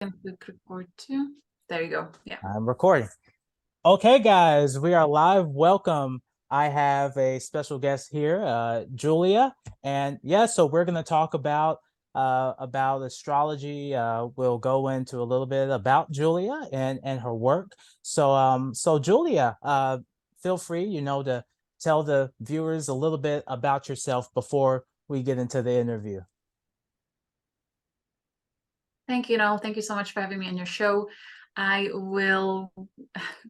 Can click record too. There you go. Yeah. I'm recording. Okay, guys, we are live. Welcome. I have a special guest here, Julia, and yeah, so we're going to talk about astrology. We'll go into a little bit about Julia and her work. So Julia, feel free, to tell the viewers a little bit about yourself before we get into the interview. Thank you, Noel. Thank you so much for having me on your show. I will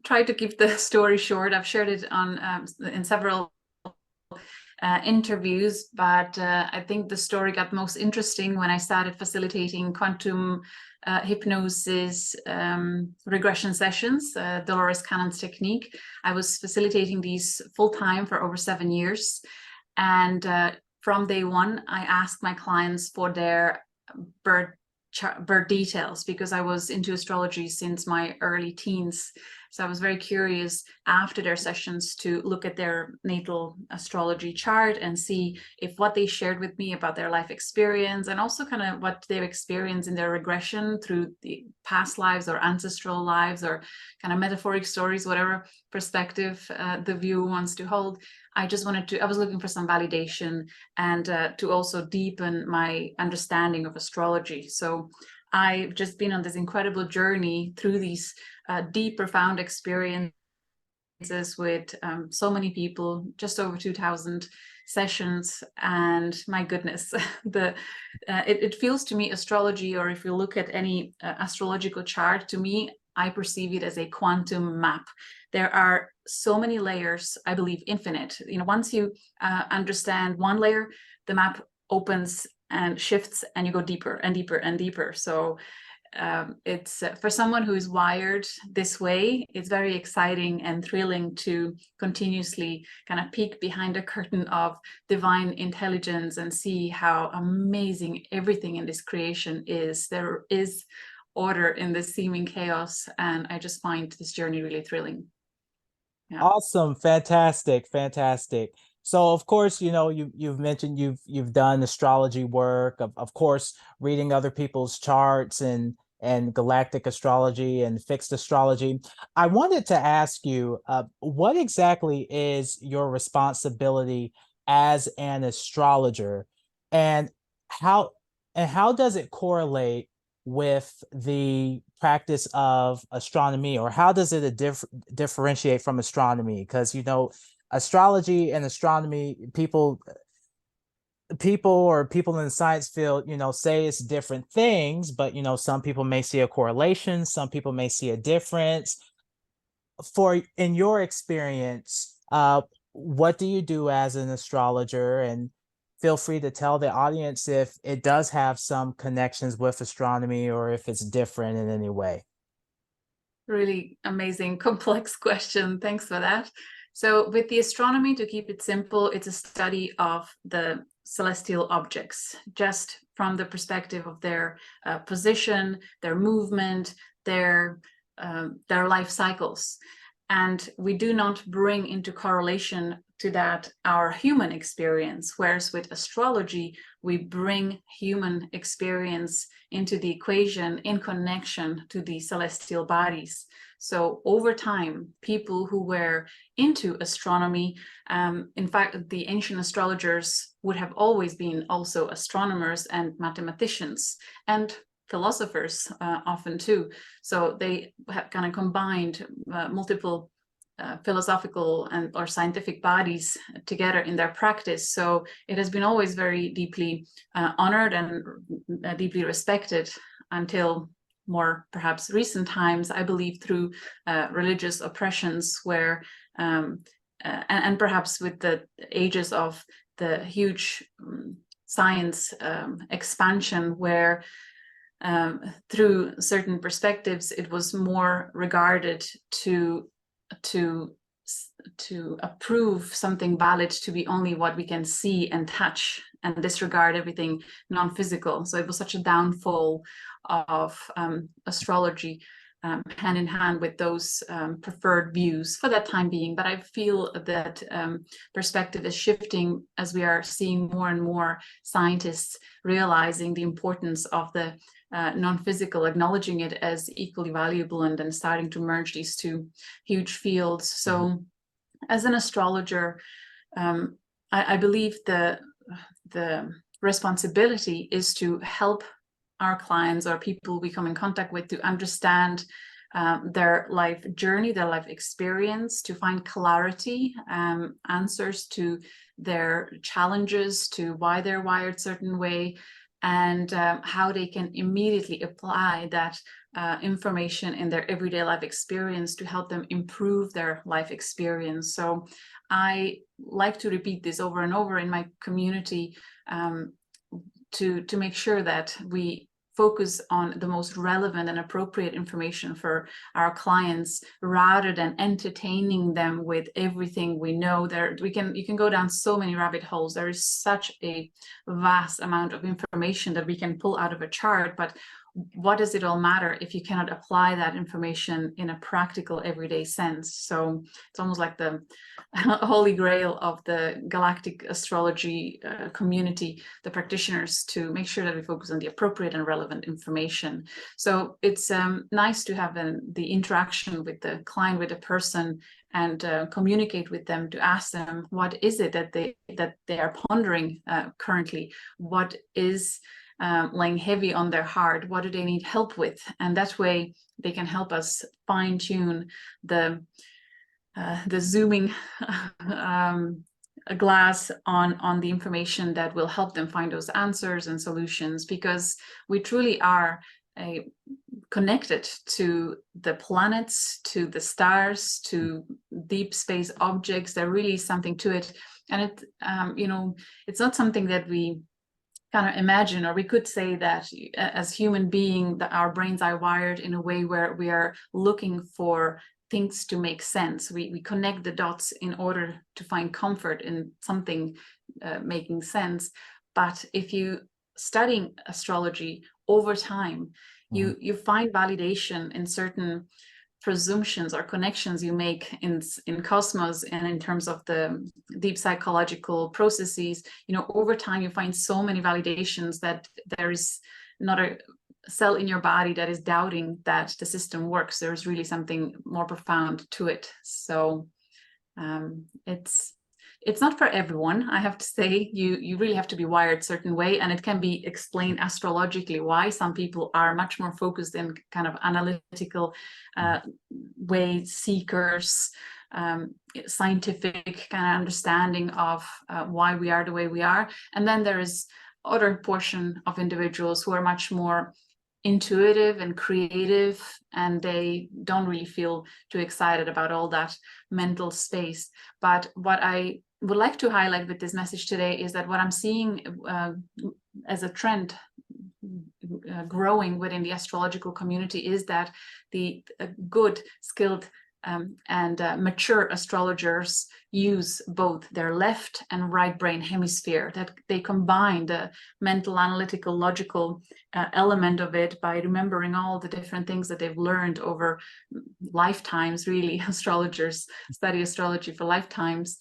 try to keep the story short. I've shared it on in several interviews, but I think the story got most interesting when I started facilitating quantum hypnosis regression sessions, Dolores Cannon's technique. I was facilitating these full time for over 7 years. And from day one, I asked my clients for their birth details because I was into astrology since my early teens. So I was very curious after their sessions to look at their natal astrology chart and see if what they shared with me about their life experience and also kind of what they've experienced in their regression through the past lives or ancestral lives or kind of metaphoric stories, whatever perspective the view wants to hold. I was looking for some validation and to also deepen my understanding of astrology. So I've just been on this incredible journey through these deep, profound experiences with so many people, just over 2,000 sessions. And my goodness, it feels to me astrology, or if you look at any astrological chart, to me, I perceive it as a quantum map. There are so many layers, I believe infinite. Once you understand one layer, the map opens and shifts and you go deeper and deeper and deeper. So it's for someone who is wired this way, it's very exciting and thrilling to continuously kind of peek behind the curtain of divine intelligence and see how amazing everything in this creation is. There is order in this seeming chaos, and I just find this journey really thrilling. Yeah. Awesome, fantastic, fantastic. So of course, you've mentioned you've done astrology work, of course, reading other people's charts and galactic astrology and fixed astrology. I wanted to ask you, what exactly is your responsibility as an astrologer, and how how does it correlate with the practice of astronomy, or how does it differentiate from astronomy? Because astrology and astronomy, people in the science field, say it's different things, but some people may see a correlation, some people may see a difference. In your experience, what do you do as an astrologer? And feel free to tell the audience if it does have some connections with astronomy or if it's different in any way. Really amazing, complex question. Thanks for that. So with the astronomy, to keep it simple, it's a study of the celestial objects, just from the perspective of their position, their movement, their life cycles. And we do not bring into correlation to that our human experience, whereas with astrology, we bring human experience into the equation in connection to the celestial bodies. So over time, people who were into astronomy, in fact, the ancient astrologers would have always been also astronomers and mathematicians and philosophers often too. So they have kind of combined multiple philosophical and or scientific bodies together in their practice. So it has been always very deeply honored and deeply respected until more perhaps recent times, I believe, through religious oppressions where and perhaps with the ages of the huge science expansion where through certain perspectives, it was more regarded to approve something valid to be only what we can see and touch and disregard everything non-physical. So it was such a downfall of astrology hand in hand with those preferred views for that time being. But I feel that perspective is shifting as we are seeing more and more scientists realizing the importance of the non-physical, acknowledging it as equally valuable, and then starting to merge these two huge fields. So as an astrologer, I believe the responsibility is to help our clients or people we come in contact with to understand their life journey, their life experience, to find clarity, answers to their challenges, to why they're wired certain way, and how they can immediately apply that information in their everyday life experience to help them improve their life experience. So I like to repeat this over and over in my community, to make sure that we focus on the most relevant and appropriate information for our clients, rather than entertaining them with everything we know. You can go down so many rabbit holes. There is such a vast amount of information that we can pull out of a chart, but what does it all matter if you cannot apply that information in a practical everyday sense? So it's almost like the holy grail of the galactic astrology community, the practitioners, to make sure that we focus on the appropriate and relevant information. So it's nice to have the interaction with the client, with the person, and communicate with them, to ask them what is it that they are pondering currently, what is laying heavy on their heart, what do they need help with, and that way they can help us fine-tune the zooming a glass on the information that will help them find those answers and solutions, because we truly are connected to the planets, to the stars, to deep space objects. There really is something to it, and it it's not something that we kind of imagine, or we could say that as human being, that our brains are wired in a way where we are looking for things to make sense. We connect the dots in order to find comfort in something making sense. But if you studying astrology over time, you find validation in certain presumptions or connections you make in cosmos, and in terms of the deep psychological processes. Over time you find so many validations that there is not a cell in your body that is doubting that the system works. There's really something more profound to it. So it's not for everyone, I have to say. You really have to be wired a certain way, and it can be explained astrologically why some people are much more focused in kind of analytical way, seekers, scientific kind of understanding of why we are the way we are. And then there is other portion of individuals who are much more intuitive and creative, and they don't really feel too excited about all that mental space. But what I would like to highlight with this message today is that what I'm seeing as a trend growing within the astrological community is that the good, skilled and mature astrologers use both their left and right brain hemisphere, that they combine the mental, analytical, logical element of it by remembering all the different things that they've learned over lifetimes. Really, astrologers study astrology for lifetimes.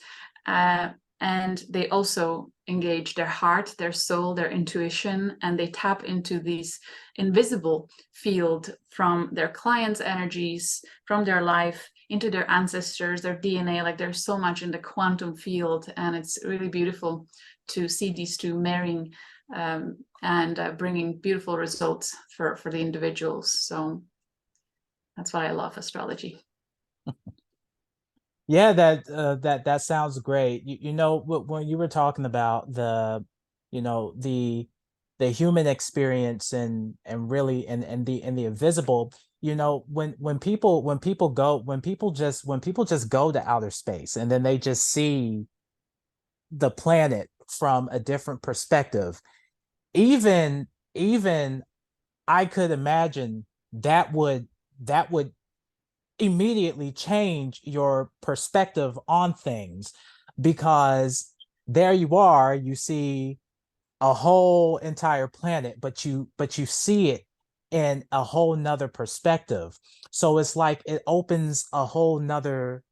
And they also engage their heart, their soul, their intuition, and they tap into this invisible field from their clients' energies, from their life, into their ancestors, their DNA. Like, there's so much in the quantum field, and it's really beautiful to see these two marrying and bringing beautiful results for the individuals. So that's why I love astrology. Yeah, that sounds great. When you were talking about the human experience and really and the invisible, when people just go to outer space and then they just see the planet from a different perspective, even I could imagine that would immediately change your perspective on things, because there you see a whole entire planet, but you see it in a whole nother perspective. So it's like it opens a whole another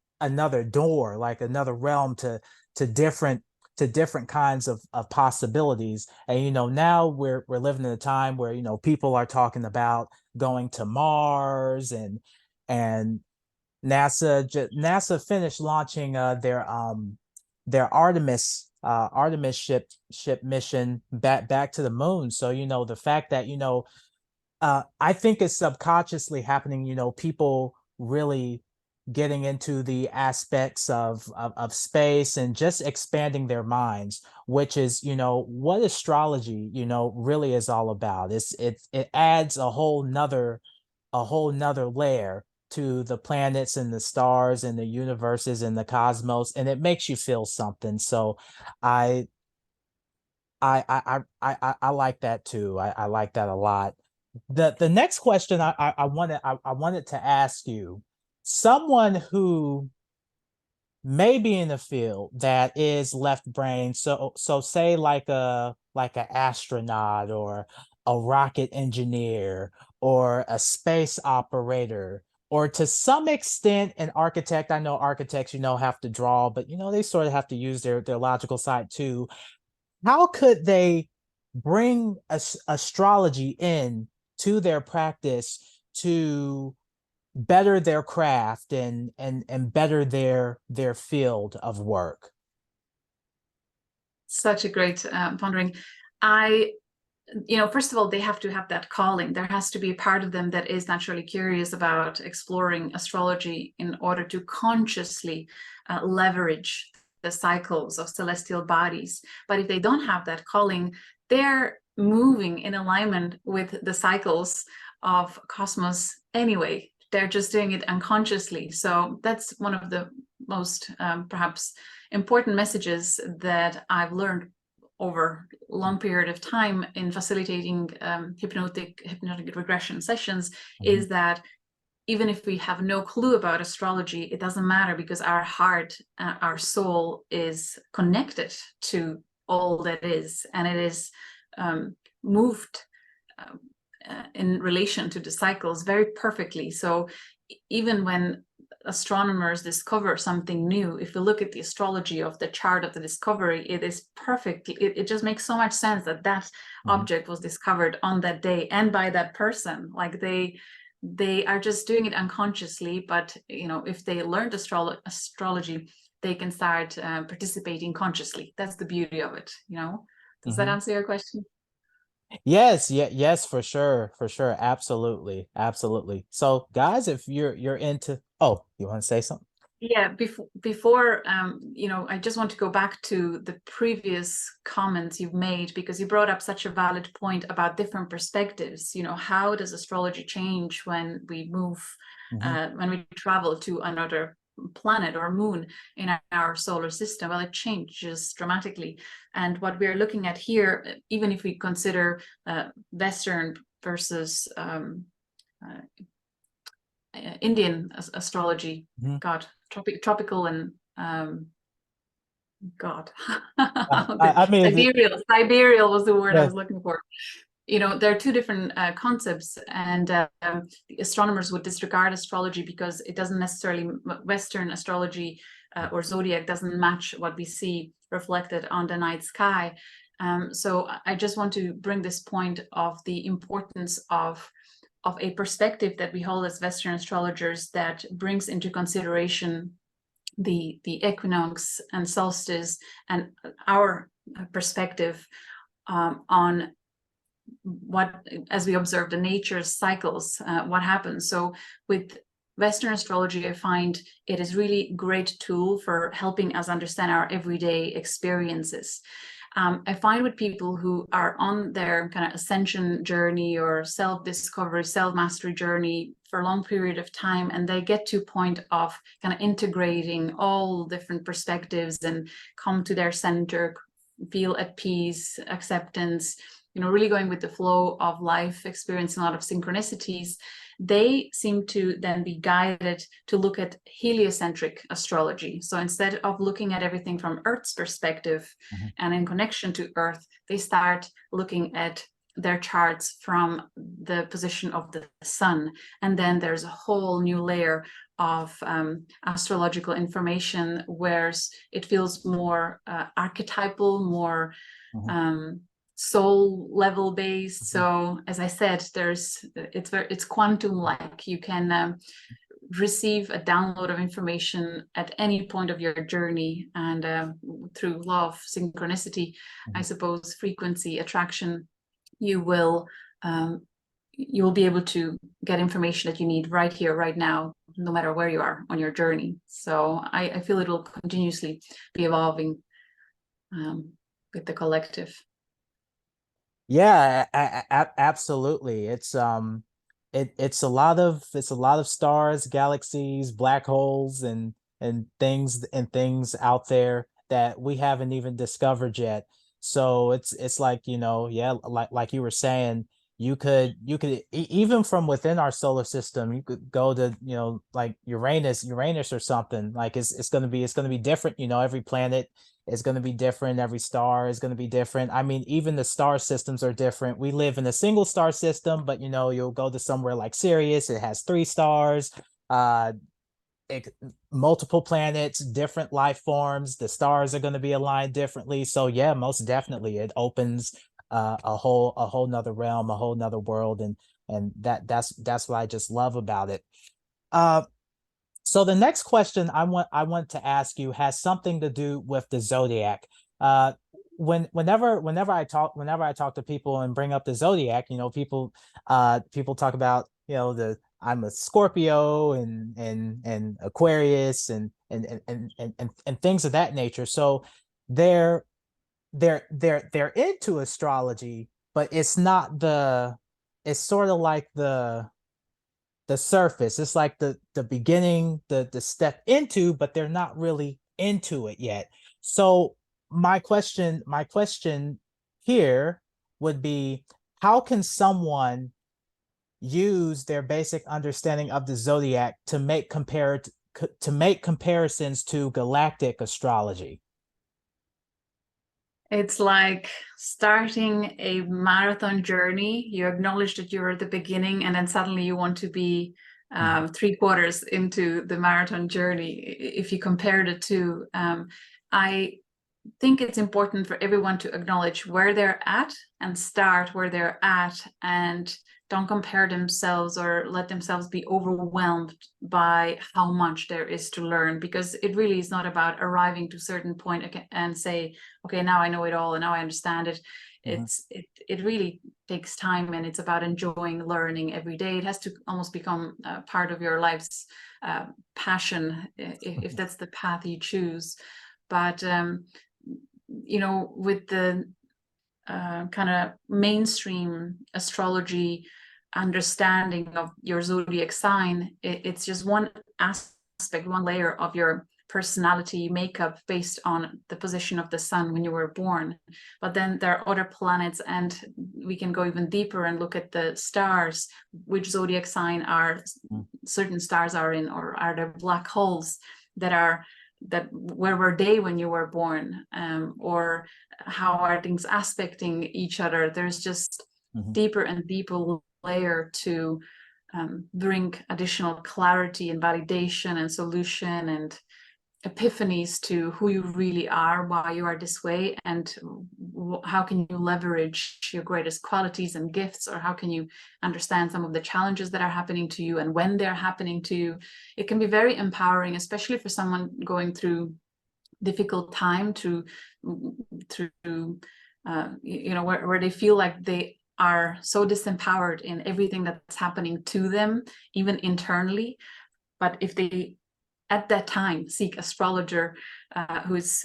door, like another realm to different to different kinds of possibilities. And now we're living in a time where people are talking about going to Mars, and NASA finished launching their Artemis ship mission back to the moon. So the fact that I think it's subconsciously happening. People really getting into the aspects of space and just expanding their minds, which is what astrology really is all about. It adds a whole nother layer to the planets and the stars and the universes and the cosmos, and it makes you feel something. So I I like that too. I like that a lot. The next question I wanted to ask you, someone who may be in the field that is left brain, so say like a astronaut or a rocket engineer or a space operator, or to some extent an architect. I know architects have to draw, but they sort of have to use their logical side too. How could they bring astrology in to their practice to better their craft and better their field of work? Such a great pondering. First of all, they have to have that calling. There has to be a part of them that is naturally curious about exploring astrology in order to consciously leverage the cycles of celestial bodies. But if they don't have that calling, they're moving in alignment with the cycles of cosmos anyway. They're just doing it unconsciously. So that's one of the most perhaps important messages that I've learned over a long period of time in facilitating hypnotic regression sessions, is that even if we have no clue about astrology, it doesn't matter, because our heart, our soul is connected to all that is, and it is moved in relation to the cycles very perfectly. So even when astronomers discover something new, if we look at the astrology of the chart of the discovery, it is perfect. It just makes so much sense that that object was discovered on that day and by that person. Like they are just doing it unconsciously, but if they learned astrology, they can start participating consciously. That's the beauty of it. Does that answer your question? Yes, yes, for sure, absolutely, absolutely. So, guys, if you're into, oh, you want to say something? Yeah, before I just want to go back to the previous comments you've made, because you brought up such a valid point about different perspectives. How does astrology change when we move, when we travel to another planet or moon in our solar system? Well, it changes dramatically. And what we're looking at here, even if we consider Western versus Indian astrology, God, tropical and God, I mean, sidereal was the word I yes. was looking for. There are two different concepts, and the astronomers would disregard astrology because it doesn't necessarily, Western astrology or zodiac doesn't match what we see reflected on the night sky. So I just want to bring this point of the importance of a perspective that we hold as Western astrologers that brings into consideration the equinox and solstice and our perspective on what, as we observe the nature's cycles, what happens. So with Western astrology, I find it is really great tool for helping us understand our everyday experiences. I find with people who are on their kind of ascension journey or self-discovery, self-mastery journey for a long period of time, and they get to a point of kind of integrating all different perspectives and come to their center, feel at peace, acceptance, really going with the flow of life, experiencing a lot of synchronicities, they seem to then be guided to look at heliocentric astrology. So instead of looking at everything from Earth's perspective and in connection to Earth, they start looking at their charts from the position of the sun. And then there's a whole new layer of astrological information, whereas it feels more archetypal, more soul level based. So as I said, it's quantum like. You can receive a download of information at any point of your journey, and through law of synchronicity, I suppose, frequency, attraction, you will be able to get information that you need right here, right now, no matter where you are on your journey. So I feel it will continuously be evolving with the collective. Yeah, absolutely. It's it's a lot of stars, galaxies, black holes, and things out there that we haven't even discovered yet. So it's like, yeah, like you were saying, even from within our solar system, you could go to, like Uranus or something. Like it's gonna be different. Every planet is going to be different. Every star is going to be different. I mean, even the star systems are different. We live in a single star system, but you'll go to somewhere like Sirius. It has 3 stars, uh, multiple planets, different life forms. The stars are going to be aligned differently. So yeah, most definitely, it opens a whole nother realm, a whole nother world, and that's what I just love about it. Uh, so the next question I want to ask you has something to do with the zodiac. Whenever I talk to people and bring up the zodiac, people talk about, the I'm a Scorpio and Aquarius and things of that nature. So they're they're into astrology, but it's sort of like the surface. It's like the beginning, the step into, but they're not really into it yet. So my question here would be, how can someone use their basic understanding of the zodiac to make comparisons to galactic astrology? It's like starting a marathon journey. You acknowledge that you're at the beginning, and then suddenly you want to be 3/4 into the marathon journey. If you compare the two, I think it's important for everyone to acknowledge where they're at and start where they're at, and don't compare themselves or let themselves be overwhelmed by how much there is to learn, because it really is not about arriving to a certain point and say, okay, now I know it all and now I understand it. It really takes time, and it's about enjoying learning every day. It has to almost become part of your life's passion, if that's the path you choose. But with the kind of mainstream astrology understanding of your zodiac sign, it's just one aspect, one layer of your personality makeup based on the position of the sun when you were born. But then there are other planets, and we can go even deeper and look at the stars, which zodiac sign are certain stars are in, or are there black holes that where were they when you were born, or how are things aspecting each other. There's just deeper and deeper layer to bring additional clarity and validation and solution and epiphanies to who you really are, why you are this way, and how can you leverage your greatest qualities and gifts, or how can you understand some of the challenges that are happening to you and when they're happening to you. It can be very empowering, especially for someone going through difficult time, where they feel like they are so disempowered in everything that's happening to them, even internally. But if they at that time seek astrologer who's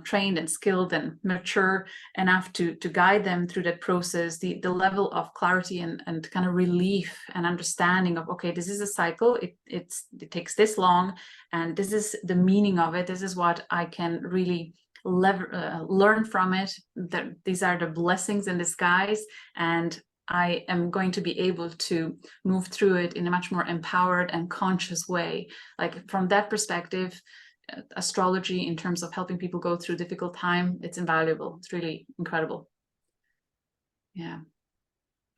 trained and skilled and mature enough to guide them through that process, the level of clarity and kind of relief and understanding of, okay, this is a cycle, it takes this long, and this is the meaning of it, this is what I can really learn from it, that these are the blessings in disguise, and I am going to be able to move through it in a much more empowered and conscious way. Like, from that perspective, astrology in terms of helping people go through difficult time, it's invaluable. It's really incredible. Yeah.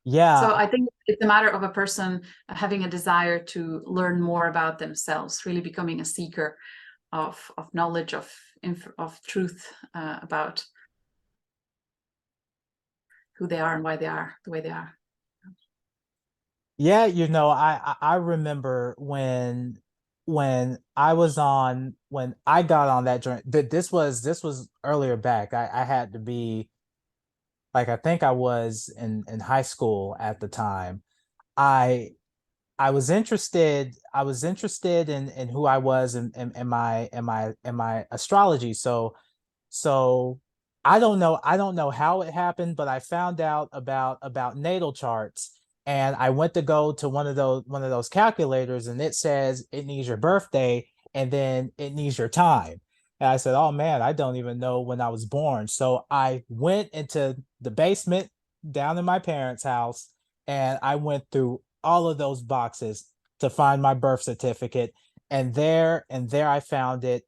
Yeah. So I think it's a matter of a person having a desire to learn more about themselves, really becoming a seeker of knowledge, of truth, about who they are and why they are the way they are. Yeah, I remember when I got on that journey. This was earlier back. I had to be like, I think I was in high school at the time. I I was interested in who I was in my astrology. So I don't know how it happened, but I found out about natal charts, and I went to go to one of those calculators, and it says it needs your birthday and then it needs your time. And I said, "Oh man, I don't even know when I was born." So I went into the basement down in my parents' house, and I went through all of those boxes to find my birth certificate, and there I found it.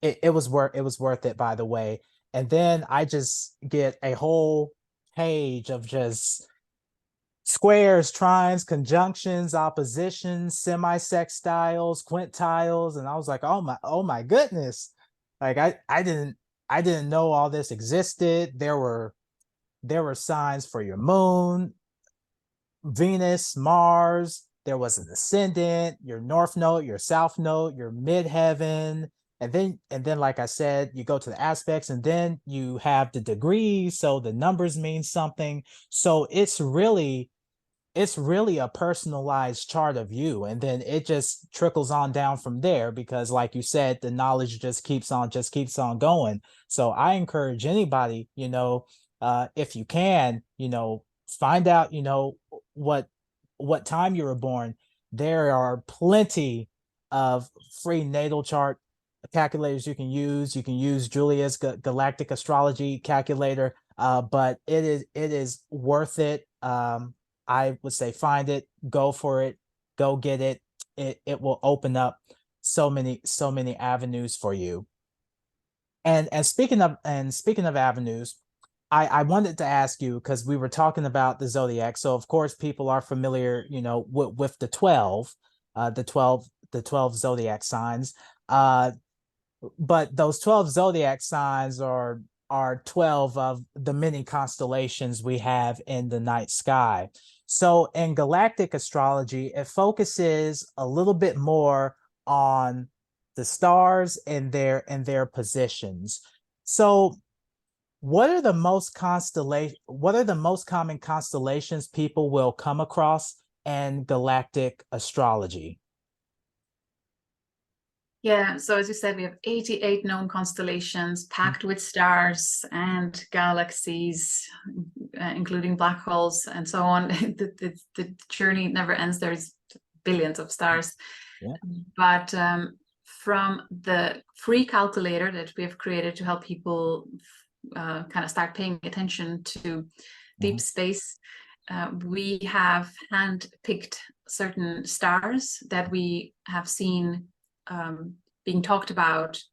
It was worth it, by the way. And then I just get a whole page of just squares, trines, conjunctions, oppositions, semi-sextiles, quintiles, and I was like, oh my goodness. Like I didn't know all this existed. There were signs for your moon, Venus, Mars. There was an ascendant, your north node, your south node, your midheaven, and then like I said, you go to the aspects, and then you have the degrees, so the numbers mean something. So it's really a personalized chart of you, and then it just trickles on down from there, because like you said, the knowledge just keeps on going. So I encourage anybody, if you can, find out, what what time you were born. There are plenty of free natal chart calculators you can use Julia's galactic astrology calculator, but it is worth it. I would say find it, go for it, go get it. It will open up so many avenues for you. And speaking of avenues, I wanted to ask you, because we were talking about the zodiac. So of course people are familiar, with the 12, the 12 zodiac signs. Uh but those 12 zodiac signs are 12 of the many constellations we have in the night sky. So in galactic astrology, it focuses a little bit more on the stars and their positions. So what are the most common constellations people will come across in galactic astrology? Yeah, so as you said, we have 88 known constellations packed with stars and galaxies, including black holes and so on. The journey never ends. There's billions of stars. Yeah. But from the free calculator that we have created to help people kind of start paying attention to deep Mhm. space, we have hand-picked certain stars that we have seen being talked about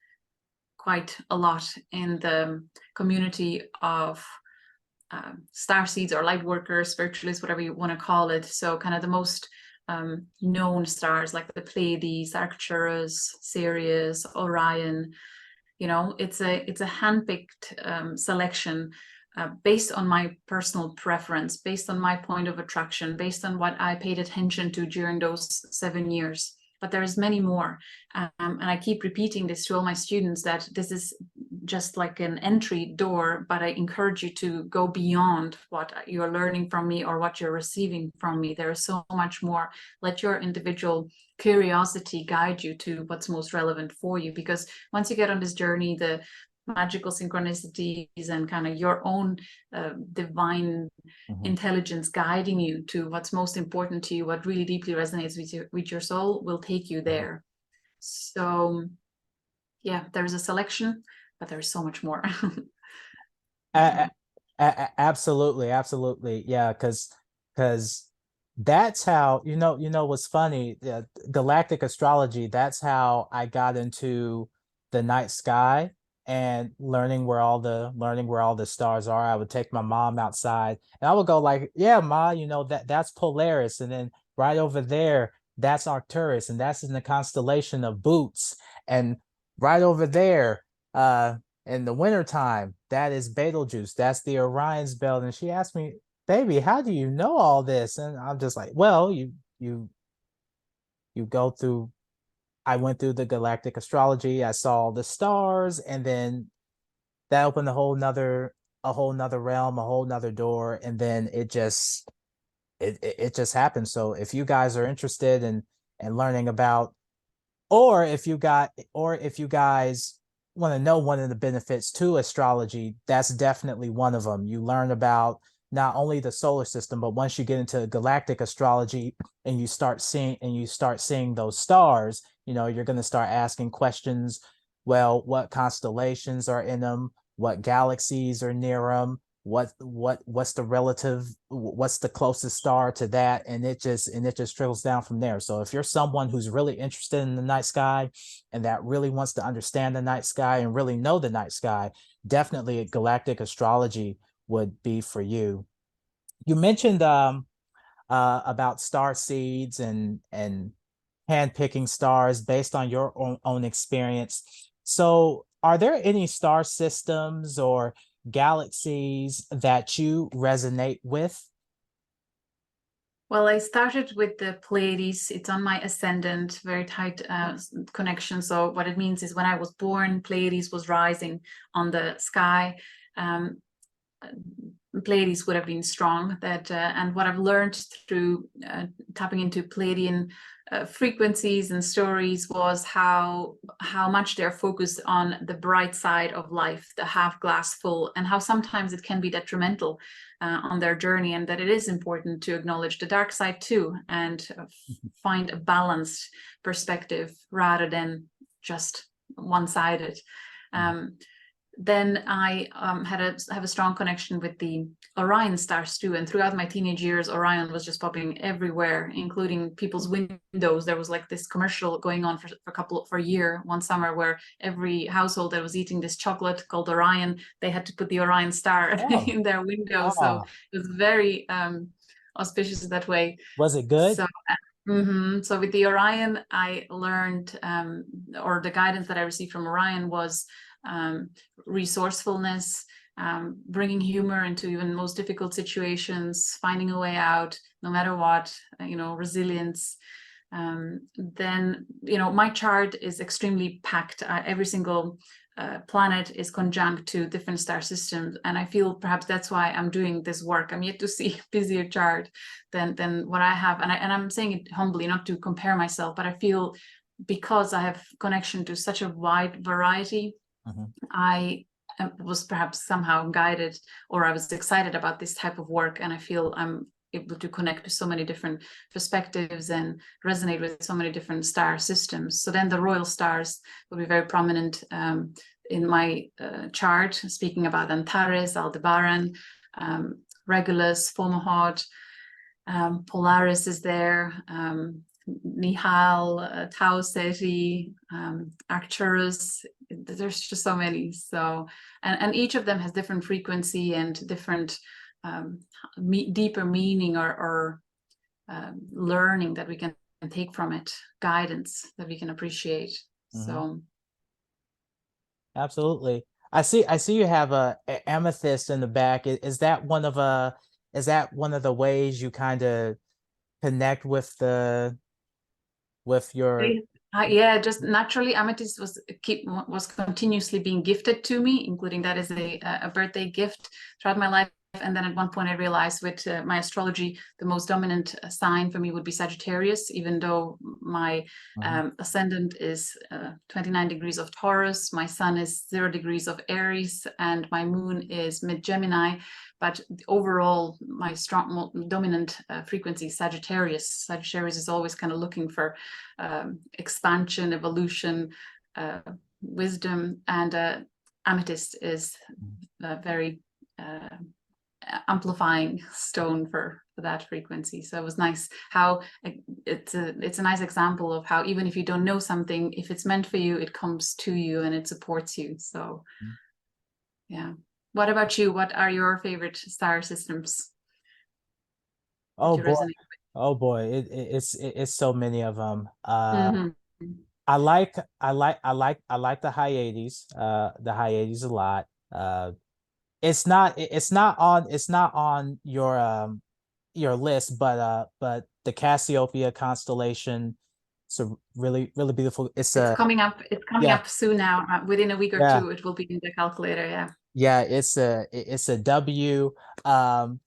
quite a lot in the community of star seeds or light workers, spiritualists, whatever you want to call it. So kind of the most known stars like the Pleiades, Arcturus, Sirius, Orion. It's a handpicked selection based on my personal preference, based on my point of attraction, based on what I paid attention to during those 7 years. But there's many more, and I keep repeating this to all my students, that this is just like an entry door, but I encourage you to go beyond what you're learning from me or what you're receiving from me. There is so much more. Let your individual curiosity guide you to what's most relevant for you, because once you get on this journey, the magical synchronicities and kind of your own divine Mhm. intelligence guiding you to what's most important to you, what really deeply resonates with your soul, will take you Mhm. there. So yeah, there's a selection, but there's so much more. A- Absolutely, absolutely, yeah. Because that's how, what's funny. Galactic astrology. That's how I got into the night sky. and learning where all the stars are. I would take my mom outside and I would go like, yeah, Ma, you know, that's Polaris. And then right over there, that's Arcturus, and that's in the constellation of Boots. And right over there, in the wintertime, that is Betelgeuse. That's the Orion's belt. And she asked me, baby, how do you know all this? And I'm just like, well, you go through I went through the galactic astrology, I saw the stars, and then that opened a whole nother realm, a whole nother door, and then it just happened. So if you guys are interested in learning about, or if you guys want to know one of the benefits to astrology, that's definitely one of them. You learn about not only the solar system, but once you get into galactic astrology and you start seeing those stars, you know, you're going to start asking questions. Well, what constellations are in them? What galaxies are near them? What's the closest star to that? And it just trickles down from there. So if you're someone who's really interested in the night sky and that really wants to understand the night sky and really know the night sky, definitely galactic astrology would be for you. You mentioned about star seeds and handpicking stars based on your own experience. So, are there any star systems or galaxies that you resonate with? Well, I started with the Pleiades. It's on my ascendant, very tight connection. So what it means is when I was born, Pleiades was rising on the sky. Um, Pleiades would have been strong. And what I've learned through tapping into Pleiadian frequencies and stories was how much they're focused on the bright side of life, the half glass full, and how sometimes it can be detrimental on their journey, and that it is important to acknowledge the dark side too, and find a balanced perspective rather than just one-sided. Then I have a strong connection with the Orion stars too. And throughout my teenage years, Orion was just popping everywhere, including people's windows. There was like this commercial going on for a year, one summer, where every household that was eating this chocolate called Orion, they had to put the Orion star Oh, in their window. So oh, it was very auspicious that way. was it good? So So with the Orion, I learned, or the guidance that I received from Orion was resourcefulness, bringing humor into even most difficult situations, finding a way out, no matter what, resilience. Then, my chart is extremely packed. Every single planet is conjunct to different star systems, and I feel perhaps that's why I'm doing this work. I'm yet to see a busier chart than what I have, and I'm saying it humbly, not to compare myself, but I feel because I have connection to such a wide variety, I was perhaps somehow guided, or I was excited about this type of work, and I feel I'm able to connect to so many different perspectives and resonate with so many different star systems. So then the royal stars will be very prominent in my chart, speaking about Antares, Aldebaran, Regulus, Fomalhaut, Polaris is there, Nihal, Tau Ceti, Arcturus. There's just so many. So, and each of them has different frequency and different deeper meaning or learning that we can take from it, guidance that we can appreciate. So, Absolutely. I see you have a amethyst in the back. Is that one of the ways you kind of connect with your yeah, just naturally, amethyst was continuously being gifted to me, including that as a birthday gift throughout my life. And then at one point, I realized with my astrology, the most dominant sign for me would be Sagittarius, even though my ascendant is 29 degrees of Taurus, my sun is 0 degrees of Aries, and my moon is mid-Gemini. But overall, my strong dominant frequency is Sagittarius. Sagittarius is always kind of looking for expansion, evolution, wisdom, and amethyst is very amplifying stone for that frequency. So it was nice how it's a nice example of how even if you don't know something, if it's meant for you, it comes to you and it supports you. So yeah. What about you? What are your favorite star systems that Oh you boy. resonate Oh boy. It's so many of them. with? I like the Hyades, a lot. It's not on your list, but the Cassiopeia constellation, it's a really really beautiful. It's It's a coming up. It's coming Yeah, up soon now. Within a week or yeah, two, it will be in the calculator. Yeah. yeah. It's a W. Um,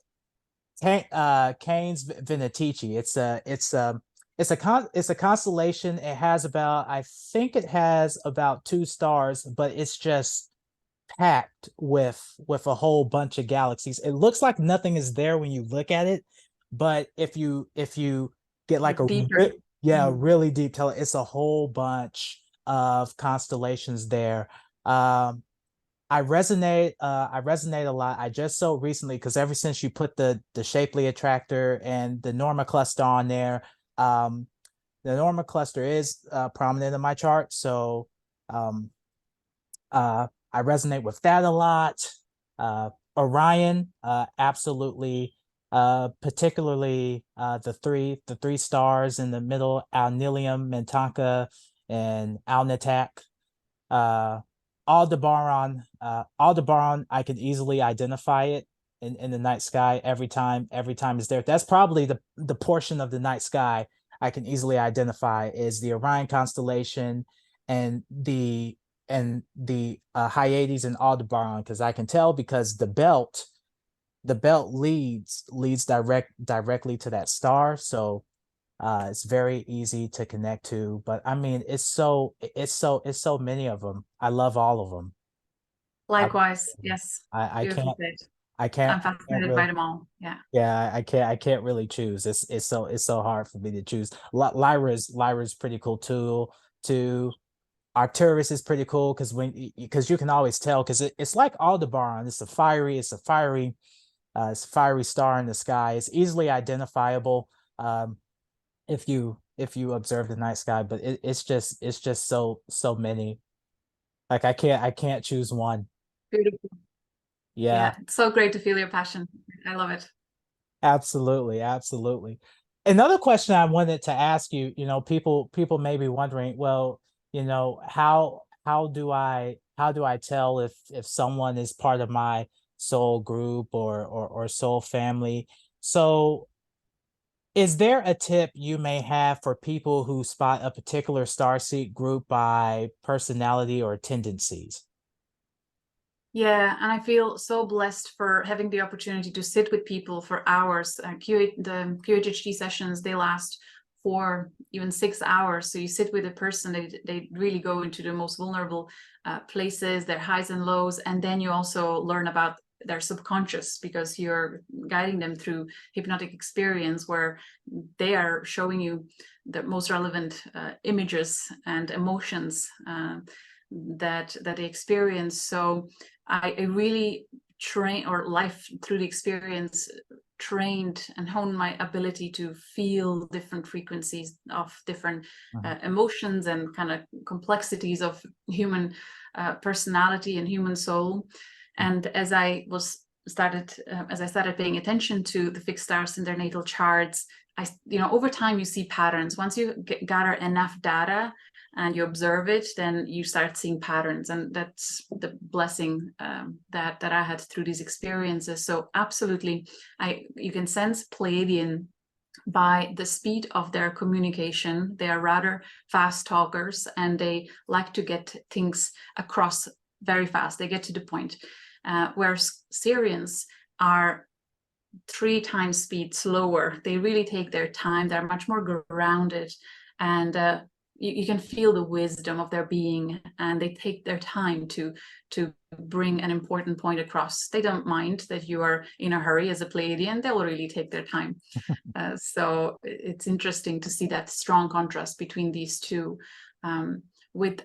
Canes Venatici. It's a constellation. It has about, I think it has about 2 stars, but it's just packed with a whole bunch of galaxies. It looks like nothing is there when you look at it, but if you get like Look deeper. yeah, Mhm. really deep tell, it's a whole bunch of constellations there. Um, I resonate a lot. I just so recently, because ever since you put the Shapley attractor and the Norma cluster on there, um, the Norma cluster is prominent in my chart, so um, I resonate with that a lot. Orion, absolutely. Particularly the three stars in the middle: Alnilium, Mintanka, and Alnitak. uh Aldebaran, I can easily identify it in the night sky every time it's there. That's probably the portion of the night sky I can easily identify is the Orion constellation and the Hyades and Aldebaran, because I can tell because the belt leads directly to that star. So it's very easy to connect to, but I mean, it's so many of them. I love all of them. I Likewise. Yes. I Beautifully can't said. I can't I'm I can't fascinated by really them all. Yeah. yeah I can't really choose. It's so hard for me to choose. Lyra's pretty cool too. Arcturus is pretty cool because you can always tell because it's like Aldebaran. It's a fiery star in the sky. It's easily identifiable. If you observe the night sky, but it's just so many. Like I can't choose one. Beautiful. Yeah, Yeah. It's so great to feel your passion. I love it. absolutely. Another question I wanted to ask you, people may be wondering, well, how do I tell if someone is part of my soul group or soul family? So is there a tip you may have for people who spot a particular starseed group by personality or tendencies? Yeah, and I feel so blessed for having the opportunity to sit with people for hours. The QHHT sessions, they last 4, even 6 hours. So you sit with a person, they really go into the most vulnerable places, their highs and lows, and then you also learn about their subconscious because you're guiding them through hypnotic experience where they are showing you the most relevant images and emotions that they experience. So I really life through the experience trained and honed my ability to feel different frequencies of different Mhm. emotions and kind of complexities of human personality and human soul. And as I started paying attention to the fixed stars in their natal charts, over time you see patterns. Once you gather enough data and you observe it, then you start seeing patterns, and that's the blessing that I had through these experiences. So absolutely, you can sense Pleiadian by the speed of their communication. They are rather fast talkers, and they like to get things across very fast. They get to the point. Whereas Syrians are 3 times speed slower. They really take their time. They're much more grounded, and you can feel the wisdom of their being, and they take their time to bring an important point across. They don't mind that you are in a hurry as a Pleiadian. They will really take their time. So it's interesting to see that strong contrast between these two. With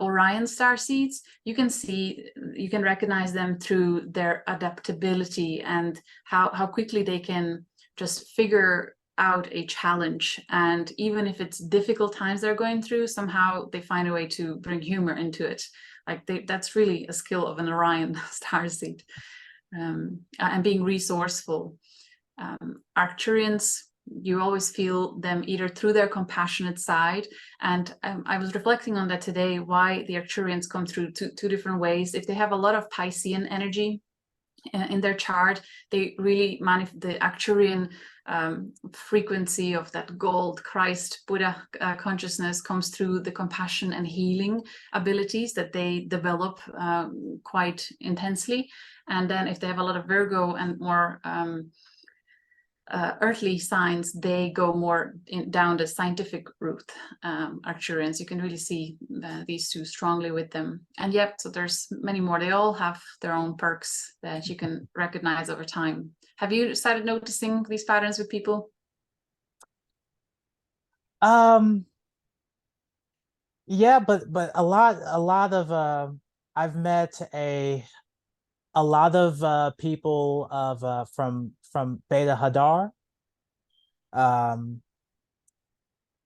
Orion star seeds, you can recognize them through their adaptability and how quickly they can just figure out a challenge. And even if it's difficult times they're going through, somehow they find a way to bring humor into it. Like that's really a skill of an Orion star seed. And being resourceful. Arcturians, you always feel them either through their compassionate side, and I was reflecting on that today, why the Arcturians come through two different ways. If they have a lot of Piscean energy in their chart, they really the Arcturian frequency of that gold Christ Buddha consciousness comes through the compassion and healing abilities that they develop quite intensely. And then if they have a lot of Virgo and more earthly signs, they go more down the scientific route. Arcturians, you can really see these two strongly with them. And yep, so there's many more. They all have their own perks that you can recognize over time. Have you started noticing these patterns with people? Yeah, but a lot of I've met a lot of people of from Beta Hadar.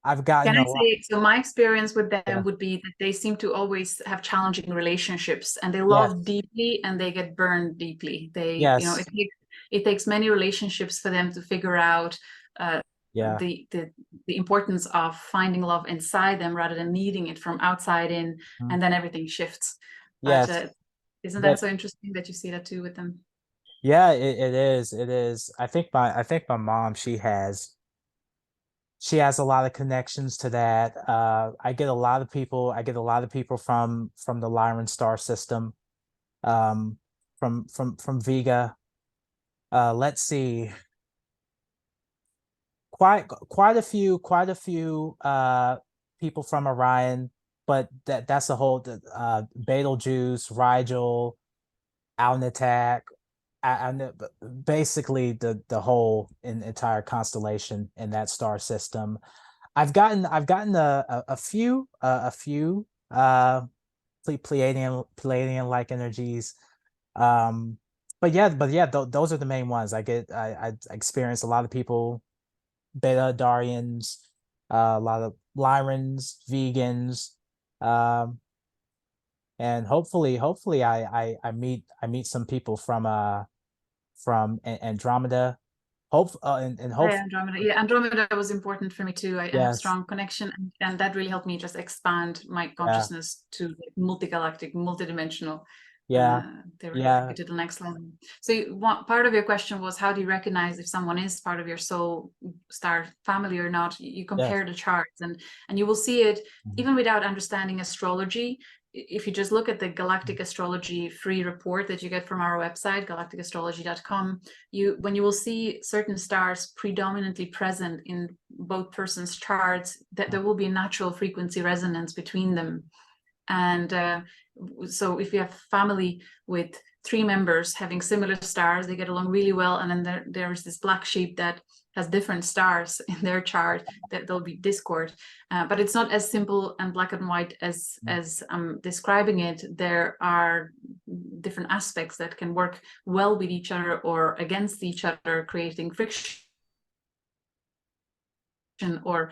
I've gotten Can I a lot. say, so my experience with them Yeah. would be that they seem to always have challenging relationships, and they Yes. love deeply and they get burned deeply. They, you know, Yes. it takes many relationships for them to figure out Yeah. the importance of finding love inside them rather than needing it from outside in, Mhm. and then everything shifts. But Yes. isn't that But so interesting that you see that too with them? yeah, it is. It is. I think my mom, she has a lot of connections to that. I get a lot of people. I get a lot of people from the Lyran star system, um, from Vega. Let's see, quite a few people from Orion, but that's a whole Betelgeuse, Rigel, Alnitak, and basically the whole entire constellation in that star system. I've gotten a few Pleiadian like energies. Um, but yeah, those are the main ones. I experience a lot of people, Beta Darians, a lot of Lyrans, vegans, um, and hopefully I meet some people from Andromeda. And Oh, hope yeah, Andromeda. Yeah, Andromeda was important for me too. I have yes, strong connection, and that really helped me just expand my yeah, consciousness to multi-galactic, multidimensional. yeah, They really took yeah, it to the next level. So part of your question was, how do you recognize if someone is part of your soul star family or not? You yes. compare the charts, and you will see it Mhm. even without understanding astrology. If you just look at the galactic astrology free report that you get from our website, galacticastrology.com, when you will see certain stars predominantly present in both persons' charts, that there will be a natural frequency resonance between them. And so if you have family with 3 members having similar stars, they get along really well. And then there's this black sheep that has different stars in their chart, that there'll be discord. But it's not as simple and black and white as I'm describing it. There are different aspects that can work well with each other or against each other, creating friction or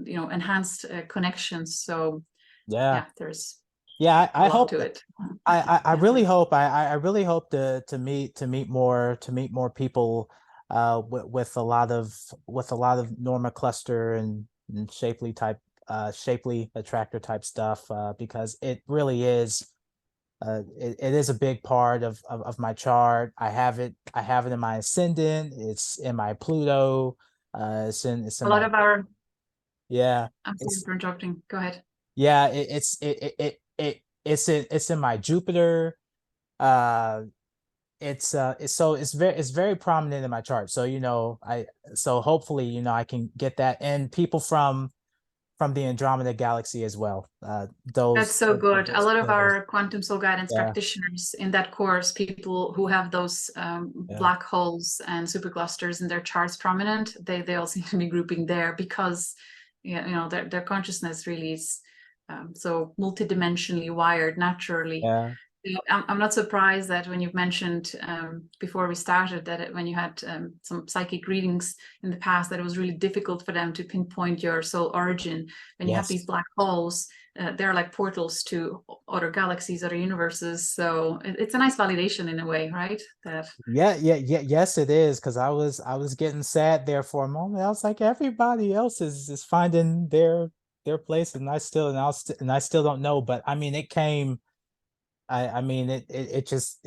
enhanced connections. So Yeah, yeah, there's yeah. a I lot hope to it. I Yeah. really hope I really hope to meet more people with a lot of Norma cluster and shapely attractor type stuff because it really is it is a big part of my chart. I have it in my ascendant, it's in my Pluto, it's in A lot my of our, yeah, I'm sorry it's for interrupting. Go ahead. yeah, it's in my Jupiter. Uh it's very prominent in my chart. So, so hopefully, I can get that and people from the Andromeda galaxy as well. That's so good. A Those lot of pairs. our quantum soul guidance Yeah, practitioners in that course, people who have those yeah, black holes and superclusters in their charts prominent, they all seem to be grouping there because their consciousness really is so multidimensionally wired naturally. Yeah. I'm not surprised that when you've mentioned before we started that when you had some psychic readings in the past, that it was really difficult for them to pinpoint your soul origin. When you have these Yes. black holes, they're like portals to other galaxies, other universes. So it's a nice validation in a way, right? That Yeah, yes, it is. Because I was getting sad there for a moment. I was like, everybody else is finding their place, and I still don't know. But I mean, it came. I mean, it just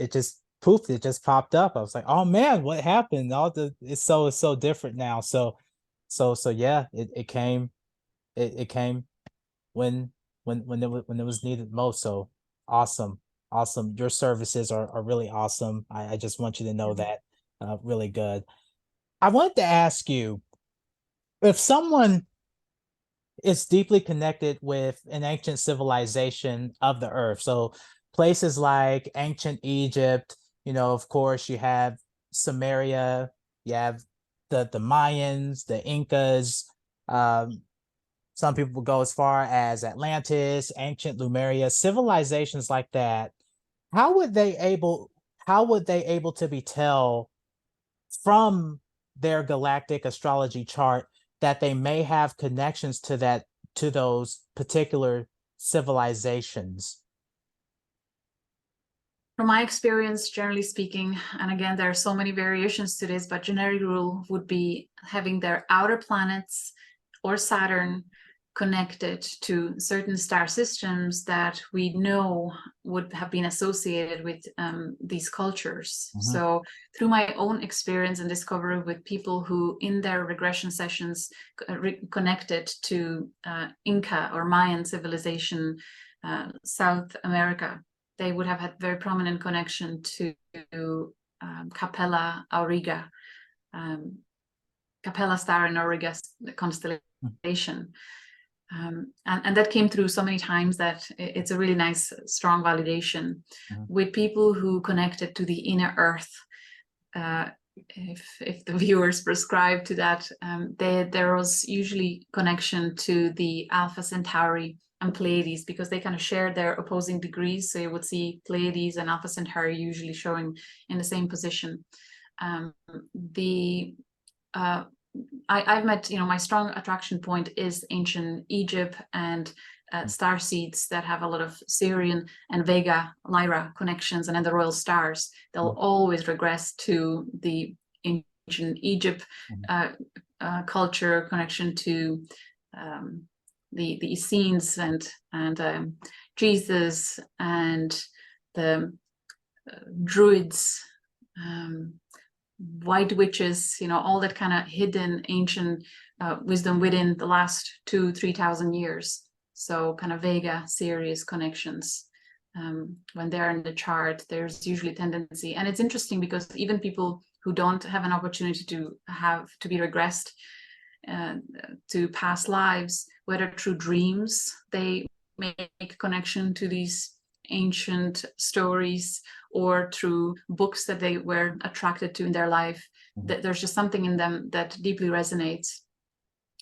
poofed. It just popped up. I was like, oh man, what happened? It's so different now. So yeah, it came. It came when when it was needed most. So awesome, awesome. Your services are really awesome. I just want you to know that. Really good. I wanted to ask you, if someone is deeply connected with an ancient civilization of the earth, so places like ancient Egypt, of course you have Samaria, you have the Mayans, the Incas. um, some people go as far as Atlantis, ancient Lemuria, civilizations like that. How would they able how would they able to be tell from their galactic astrology chart that they may have connections to those particular civilizations? from my experience, generally speaking, and again, there are so many variations to this, but generic rule would be having their outer planets or Saturn connected to certain star systems that we know would have been associated with these cultures. Mhm. So through my own experience and discovery with people who in their regression sessions connected to Inca or Mayan civilization, South America, they would have had very prominent connection to Capella Auriga, Capella star in Auriga constellation. And that came through so many times that it's a really nice, strong validation. Mhm. With people who connected to the inner earth. If the viewers prescribe to that, there was usually connection to the Alpha Centauri and Pleiades, because they kind of share their opposing degrees. So you would see Pleiades and Alpha Centauri usually showing in the same position. The I've met, my strong attraction point is ancient Egypt and star seeds that have a lot of Sirian and Vega, Lyra connections, and then the royal stars. They'll always regress to the ancient Egypt culture connection to the Essenes and Jesus and the Druids. White witches, all that kind of hidden ancient wisdom within the last 2,000-3,000 years. So kind of Vega series connections. When they're in the chart, there's usually tendency. And it's interesting because even people who don't have an opportunity to be regressed to past lives, whether through dreams, they make connection to these ancient stories, or through books that they were attracted to in their life. That there's just something in them that deeply resonates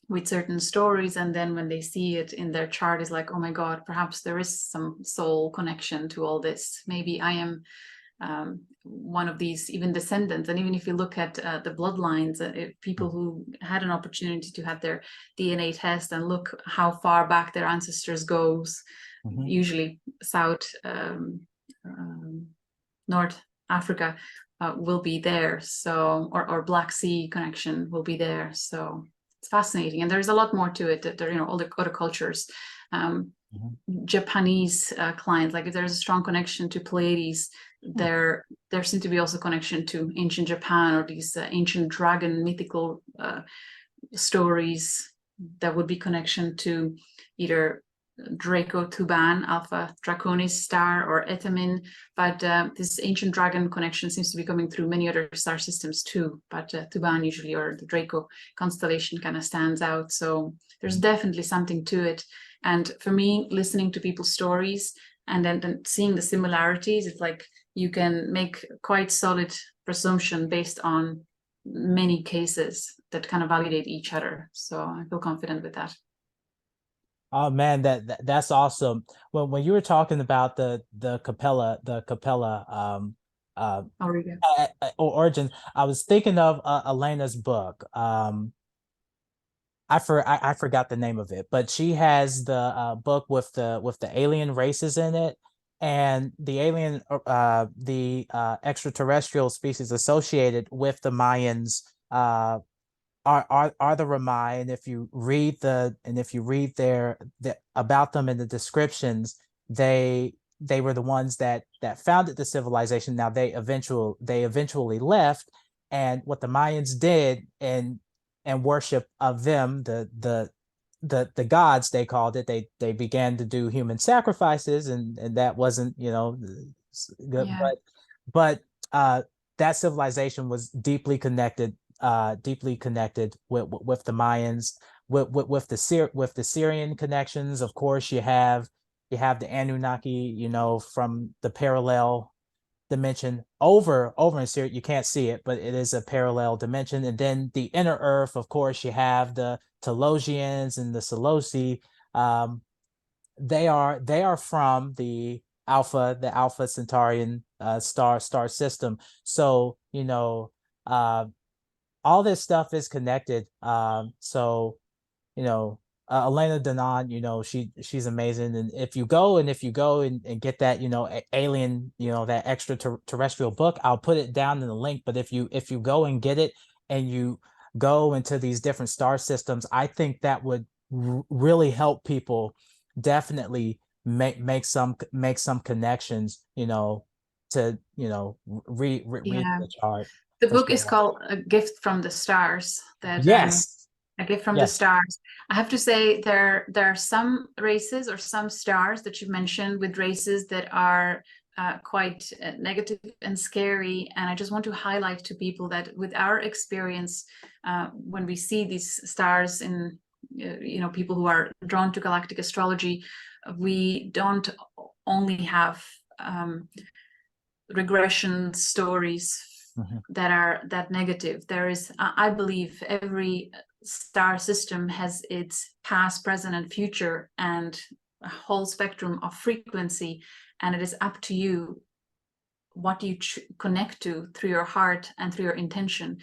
with certain stories, and then when they see it in their chart, is like, oh my god, perhaps there is some soul connection to all this. Maybe I am one of these even descendants. And even if you look at the bloodlines, people who had an opportunity to have their DNA test and look how far back their ancestors goes, usually South North Africa will be there. So or Black Sea connection will be there. So it's fascinating, and there's a lot more to it. That there, all the other cultures. Japanese clients, like if there's a strong connection to Pleiades, there seems to be also connection to ancient Japan, or these ancient dragon mythical stories. That would be connection to either Draco Tuban, Alpha Draconis star, or Etamin. But this ancient dragon connection seems to be coming through many other star systems too. But Tuban usually, or the Draco constellation, kind of stands out. So there's definitely something to it. And for me, listening to people's stories and then seeing the similarities, it's like you can make quite solid presumption based on many cases that kind of validate each other. So I feel confident with that. Oh man, that's awesome. When you were talking about the Capella Auriga. origins, I was thinking of Elena's book. I forgot the name of it, but she has the book with the alien races in it, and the extraterrestrial species associated with the Mayans are the Ramai, and if you read about them in the descriptions, they were the ones that founded the civilization. Now they eventually left, and what the Mayans did and worship of them, the gods they called it, they began to do human sacrifices, and that wasn't, good, Yeah, but that civilization was deeply connected with the Mayans, with the Syrian connections. Of course, you have the Anunnaki, from the parallel dimension over in Syria. You can't see it, but it is a parallel dimension. And then the inner Earth, of course, you have the Telosians and the Selosi. Um, they are from the Alpha Centaurian star system. So uh, all this stuff is connected. So you know, Elena Danan, she's amazing. And if you go and get that, alien, that extraterrestrial book, I'll put it down in the link. But if you go and get it and you go into these different star systems, I think that would really help people definitely make some connections, to, read yeah. the chart The for book is sure. called A Gift from the Stars. That Yes, A Gift from the yes. Stars. I have to say there are some races or some stars that you mentioned with races that are quite negative and scary. And I just want to highlight to people that with our experience, when we see these stars in people who are drawn to galactic astrology, we don't only have regression stories Mhm. that are that negative. There is, I believe, every star system has its past, present, and future, and a whole spectrum of frequency. And it is up to you what you connect to through your heart and through your intention.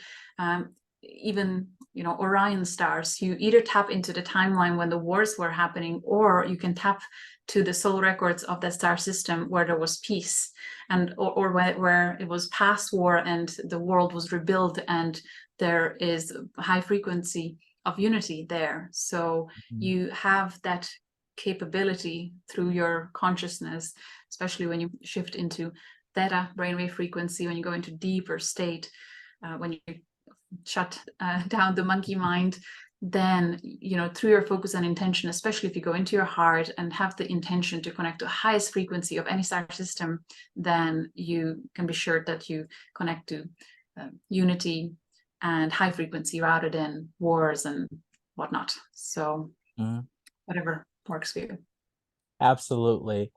Even Orion stars, you either tap into the timeline when the wars were happening, or you can tap to the soul records of that star system where there was peace, and or where it was past war and the world was rebuilt, and there is high frequency of unity there. So Mhm. you have that capability through your consciousness, especially when you shift into theta brainwave frequency, when you go into deeper state, when you shut down the monkey mind, then through your focus and intention, especially if you go into your heart and have the intention to connect to the highest frequency of any star system, then you can be sure that you connect to unity and high frequency rather than wars and whatnot. So Mhm. whatever works for you. Absolutely.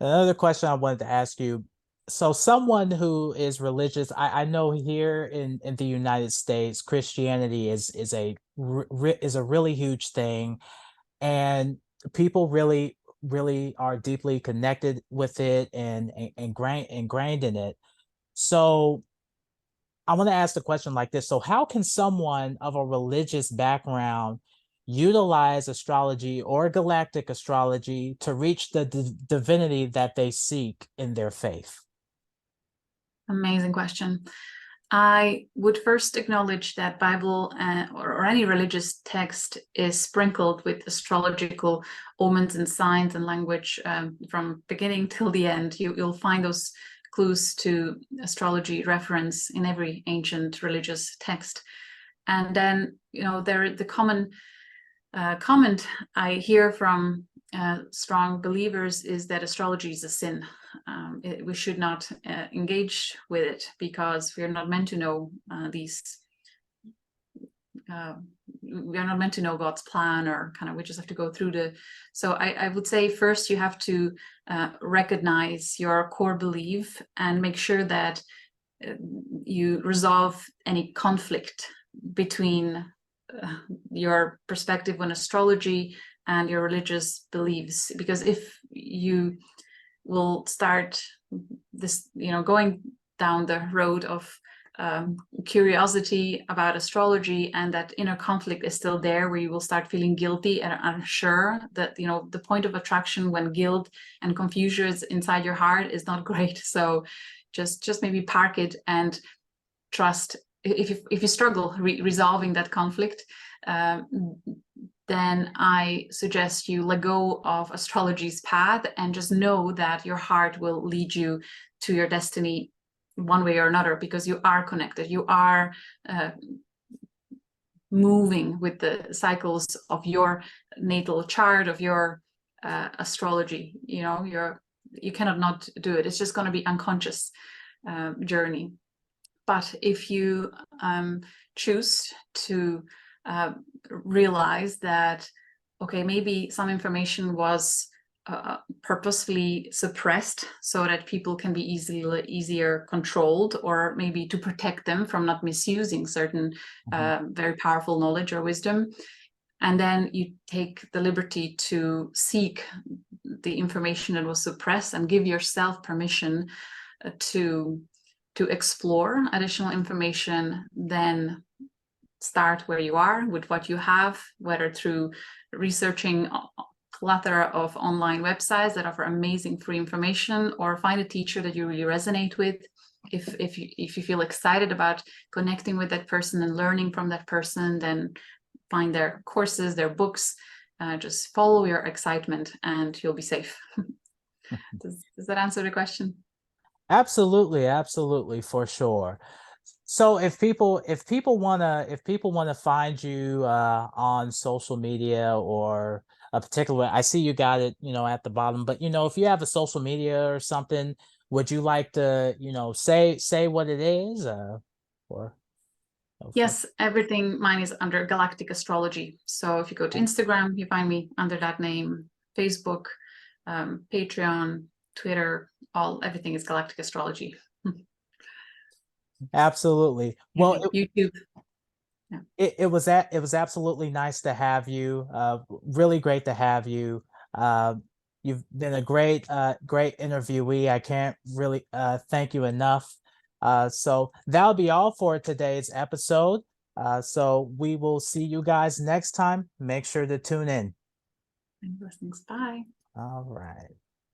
Another question I wanted to ask you. So, someone who is religious, I know here in the United States, Christianity is a really huge thing, and people really are deeply connected with it and ingrained in it. So, I want to ask the question like this. So, how can someone of a religious background utilize astrology or galactic astrology to reach the divinity that they seek in their faith? Amazing question. I would first acknowledge that Bible or any religious text is sprinkled with astrological omens and signs and language from beginning till the end. You'll find those clues to astrology reference in every ancient religious text. And then, the common comment I hear from strong believers is that astrology is a sin. We should not engage with it because we are not meant to know these. Uh, we are not meant to know God's plan, or kind of we just have to go through the. So I would say first you have to recognize your core belief and make sure that you resolve any conflict between your perspective on astrology and your religious beliefs. Because if you will start this, going down the road of curiosity about astrology, and that inner conflict is still there, where you will start feeling guilty and unsure, that the point of attraction when guilt and confusion is inside your heart is not great. So just maybe park it and trust. If you struggle resolving that conflict, then I suggest you let go of astrology's path and just know that your heart will lead you to your destiny one way or another, because you are connected. You are moving with the cycles of your natal chart, of your astrology. You cannot not do it. It's just going to be unconscious journey. But if you choose to realize that, okay, maybe some information was purposefully suppressed so that people can be easier controlled, or maybe to protect them from not misusing certain very powerful knowledge or wisdom, and then you take the liberty to seek the information that was suppressed and give yourself permission to explore additional information, then start where you are with what you have, whether through researching a plethora of online websites that offer amazing free information, or find a teacher that you really resonate with. If you feel excited about connecting with that person and learning from that person, then find their courses, their books. Just follow your excitement and you'll be safe. Does that answer the question? Absolutely, for sure. So if people wanna find you on social media, or a particular, I see you got it, at the bottom, but if you have a social media or something, would you like to, say what it is, or Yes, everything. Mine is under Galactic Astrology. So if you go to Instagram, you find me under that name. Facebook, Patreon, Twitter, everything is Galactic Astrology. Absolutely. Well, YouTube. it was absolutely nice to have you. Really great to have you. You've been a great interviewee. I can't really thank you enough. So that'll be all for today's episode. So we will see you guys next time. Make sure to tune in. Blessings. Bye. All right.